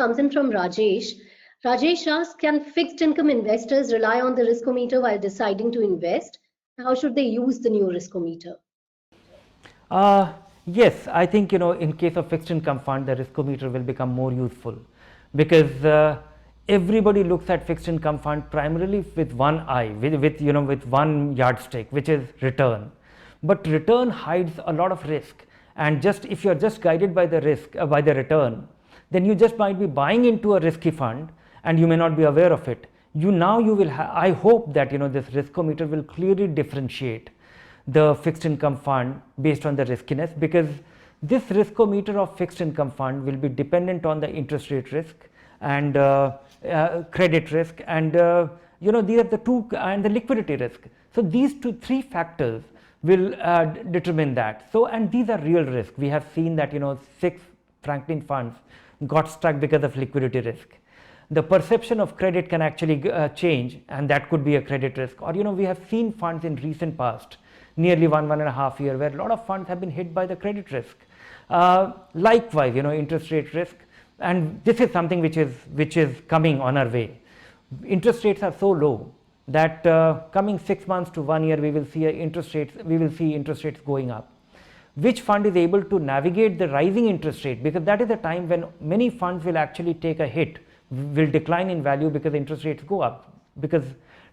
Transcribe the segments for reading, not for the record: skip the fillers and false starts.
comes in from Rajesh. Rajesh asks, can fixed income investors rely on the riskometer while deciding to invest? How should they use the new riskometer? Yes, I think in case of fixed income fund, the riskometer will become more useful, because everybody looks at fixed income fund primarily with one eye, with one yardstick, which is return. But return hides a lot of risk, and just if you are just guided by the risk by the return, then you just might be buying into a risky fund and you may not be aware of it. You will I hope that this riskometer will clearly differentiate the fixed income fund based on the riskiness, because this riskometer of fixed income fund will be dependent on the interest rate risk and credit risk, and these are the two, and the liquidity risk. So these three factors will determine that. So, and these are real risk. We have seen that 6 Franklin funds got stuck because of liquidity risk. The perception of credit can actually change, and that could be a credit risk. Or we have seen funds in recent past, nearly 1.5 years, where a lot of funds have been hit by the credit risk. Likewise, interest rate risk, and this is something which is coming on our way. Interest rates are so low that coming 6 months to 1 year, we will see interest rates going up. Which fund is able to navigate the rising interest rate, because that is the time when many funds will actually take a hit, will decline in value because interest rates go up, because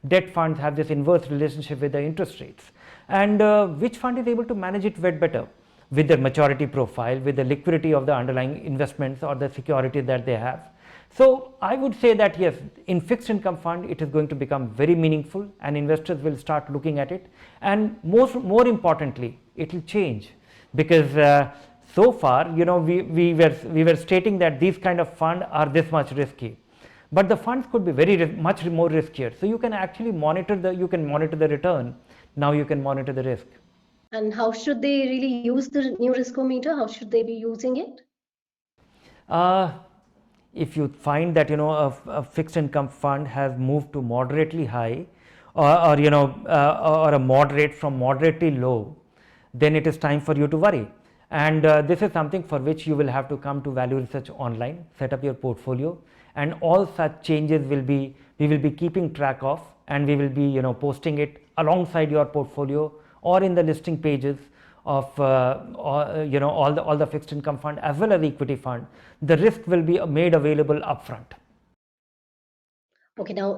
debt funds have this inverse relationship with the interest rates. And which fund is able to manage it better with the maturity profile, with the liquidity of the underlying investments or the security that they have. So I would say that yes, in fixed income fund it is going to become very meaningful, and investors will start looking at it, and more importantly it will change, because so far we were stating that these kind of fund are this much risky, but the funds could be much more riskier. So you can actually monitor the return. Now you can monitor the risk. And how should they really use the new riskometer? How should they be using it? If you find that a fixed income fund has moved to moderately high, or a moderate from moderately low, then it is time for you to worry. And this is something for which you will have to come to Value Research Online, set up your portfolio, and all such changes we will be keeping track of, and we will be posting it alongside your portfolio or in the listing pages of all the fixed income fund as well as equity fund. The risk will be made available upfront. Okay, now